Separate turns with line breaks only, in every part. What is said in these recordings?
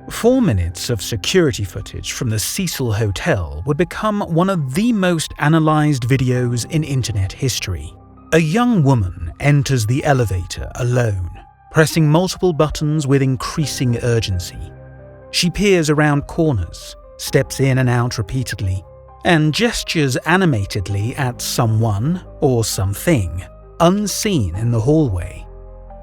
4 minutes of security footage from the Cecil Hotel would become one of the most analysed videos in internet history. A young woman enters the elevator alone, pressing multiple buttons with increasing urgency. She peers around corners, steps in and out repeatedly, and gestures animatedly at someone or something unseen in the hallway.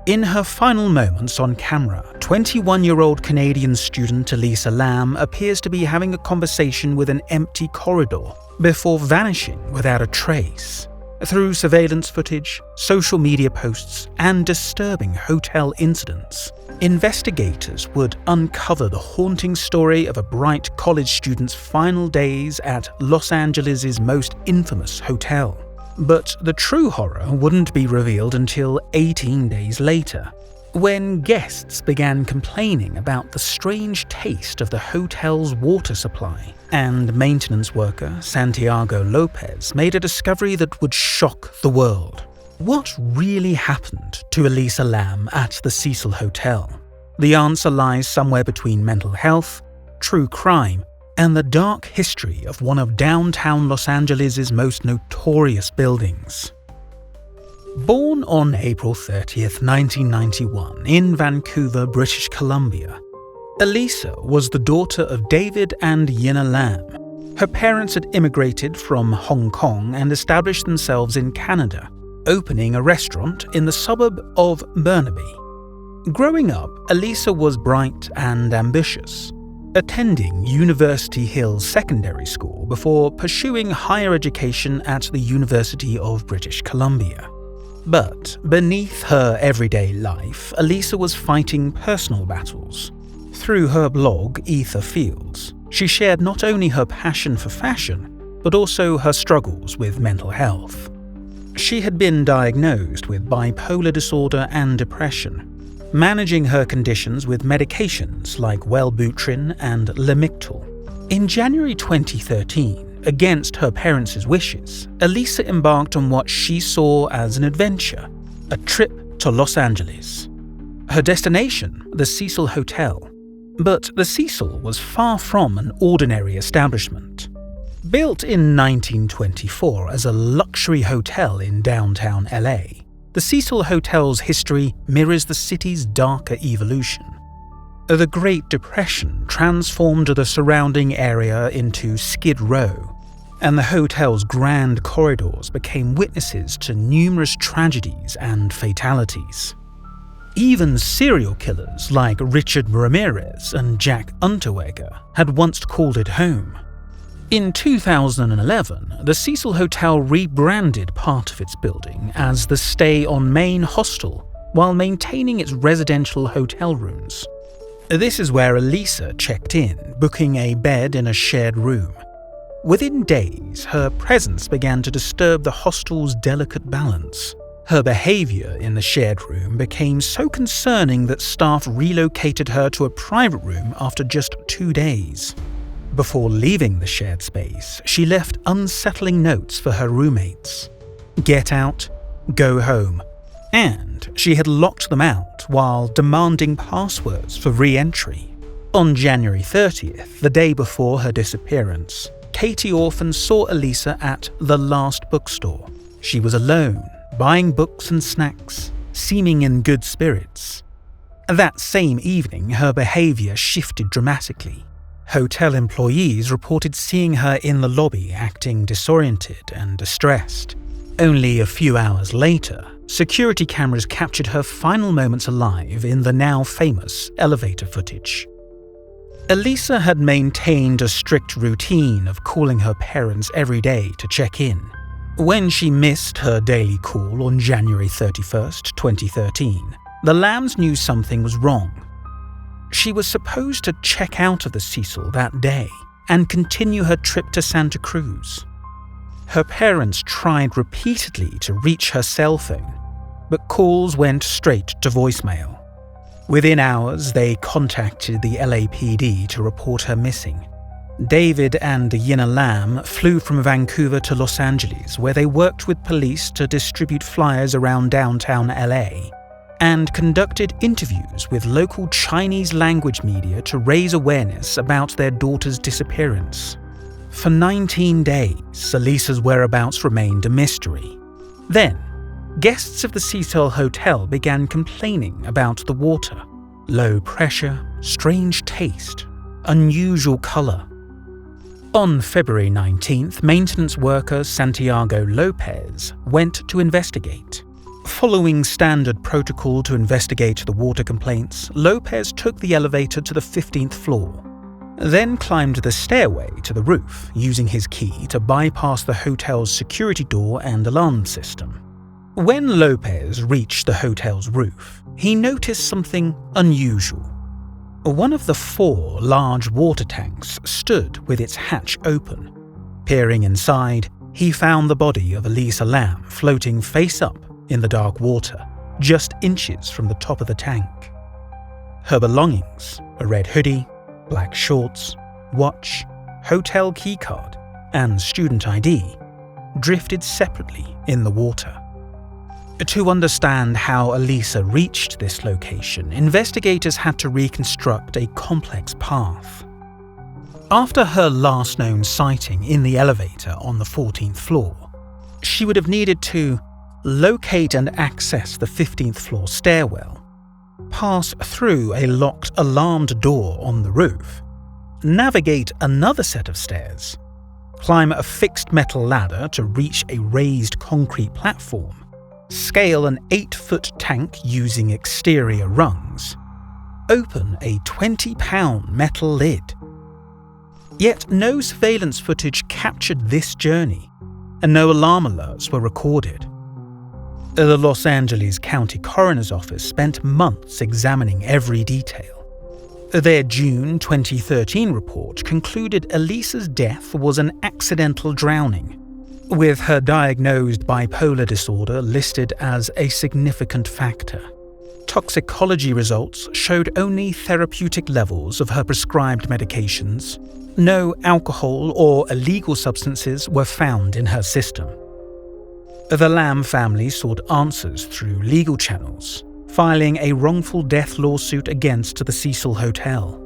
In her final moments on camera, 21-year-old Canadian student Elisa Lam appears to be having a conversation with an empty corridor before vanishing without a trace. Through surveillance footage, social media posts, and disturbing hotel incidents, investigators would uncover the haunting story of a bright college student's final days at Los Angeles' most infamous hotel. But the true horror wouldn't be revealed until 18 days later, when guests began complaining about the strange taste of the hotel's water supply, and maintenance worker Santiago Lopez made a discovery that would shock the world. What really happened to Elisa Lam at the Cecil Hotel? The answer lies somewhere between mental health, true crime, and the dark history of one of downtown Los Angeles' most notorious buildings. Born on April 30th, 1991 in Vancouver, British Columbia, Elisa was the daughter of David and Yina Lam. Her parents had immigrated from Hong Kong and established themselves in Canada, opening a restaurant in the suburb of Burnaby. Growing up, Elisa was bright and ambitious, attending University Hills Secondary School before pursuing higher education at the University of British Columbia. But beneath her everyday life, Elisa was fighting personal battles. Through her blog, Ether Fields, she shared not only her passion for fashion, but also her struggles with mental health. She had been diagnosed with bipolar disorder and depression, managing her conditions with medications like Wellbutrin and Lamictal. In January 2013, against her parents' wishes, Elisa embarked on what she saw as an adventure, a trip to Los Angeles. Her destination, the Cecil Hotel. But the Cecil was far from an ordinary establishment. Built in 1924 as a luxury hotel in downtown LA, the Cecil Hotel's history mirrors the city's darker evolution. The Great Depression transformed the surrounding area into Skid Row, and the hotel's grand corridors became witnesses to numerous tragedies and fatalities. Even serial killers like Richard Ramirez and Jack Unterweger had once called it home. In 2011, the Cecil Hotel rebranded part of its building as the Stay on Main Hostel while maintaining its residential hotel rooms. This is where Elisa checked in, booking a bed in a shared room. Within days, her presence began to disturb the hostel's delicate balance. Her behavior in the shared room became so concerning that staff relocated her to a private room after just 2 days. Before leaving the shared space, she left unsettling notes for her roommates. Get out, go home. And she had locked them out while demanding passwords for re-entry. On January 30th, the day before her disappearance, Katie Orphan saw Elisa at the Last Bookstore. She was alone, buying books and snacks, seeming in good spirits. That same evening, her behavior shifted dramatically. Hotel employees reported seeing her in the lobby acting disoriented and distressed. Only a few hours later, security cameras captured her final moments alive in the now famous elevator footage. Elisa had maintained a strict routine of calling her parents every day to check in. When she missed her daily call on January 31st, 2013, the Lambs knew something was wrong. She was supposed to check out of the Cecil that day and continue her trip to Santa Cruz. Her parents tried repeatedly to reach her cell phone, but calls went straight to voicemail. Within hours, they contacted the LAPD to report her missing. David and Yina Lam flew from Vancouver to Los Angeles, where they worked with police to distribute flyers around downtown LA. and conducted interviews with local Chinese language media to raise awareness about their daughter's disappearance. For 19 days, Elisa's whereabouts remained a mystery. Then, guests of the Cecil Hotel began complaining about the water. Low pressure, strange taste, unusual colour. On February 19th, maintenance worker Santiago Lopez went to investigate. Following standard protocol to investigate the water complaints, Lopez took the elevator to the 15th floor, then climbed the stairway to the roof using his key to bypass the hotel's security door and alarm system. When Lopez reached the hotel's roof, he noticed something unusual. One of the 4 large water tanks stood with its hatch open. Peering inside, he found the body of Elisa Lam floating face up in the dark water, just inches from the top of the tank. Her belongings, a red hoodie, black shorts, watch, hotel keycard, and student ID, drifted separately in the water. To understand how Elisa reached this location, investigators had to reconstruct a complex path. After her last known sighting in the elevator on the 14th floor, she would have needed to locate and access the 15th floor stairwell, pass through a locked alarmed door on the roof, navigate another set of stairs, climb a fixed metal ladder to reach a raised concrete platform, scale an 8-foot tank using exterior rungs, open a 20-pound metal lid. Yet no surveillance footage captured this journey, and no alarm alerts were recorded. The Los Angeles County Coroner's Office spent months examining every detail. Their June 2013 report concluded Elisa's death was an accidental drowning, with her diagnosed bipolar disorder listed as a significant factor. Toxicology results showed only therapeutic levels of her prescribed medications. No alcohol or illegal substances were found in her system. The Lam family sought answers through legal channels, filing a wrongful death lawsuit against the Cecil Hotel.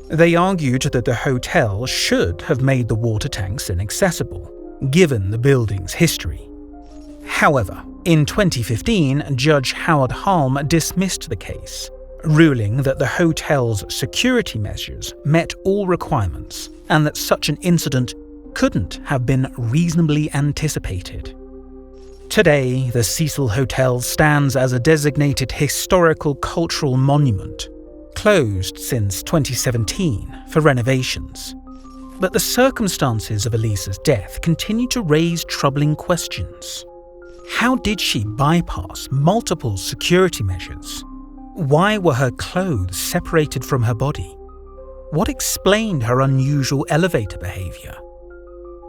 They argued that the hotel should have made the water tanks inaccessible, given the building's history. However, in 2015, Judge Howard Halm dismissed the case, ruling that the hotel's security measures met all requirements and that such an incident couldn't have been reasonably anticipated. Today, the Cecil Hotel stands as a designated historical cultural monument, closed since 2017 for renovations. But the circumstances of Elisa's death continue to raise troubling questions. How did she bypass multiple security measures? Why were her clothes separated from her body? What explained her unusual elevator behavior?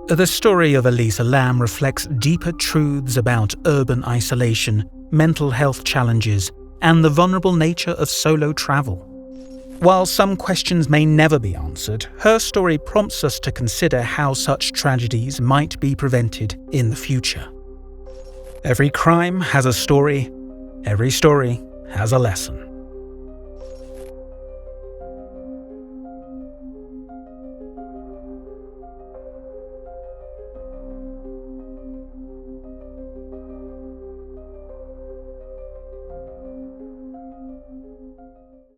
The story of Elisa Lam reflects deeper truths about urban isolation, mental health challenges, and the vulnerable nature of solo travel. While some questions may never be answered, her story prompts us to consider how such tragedies might be prevented in the future. Every crime has a story. Every story has a lesson.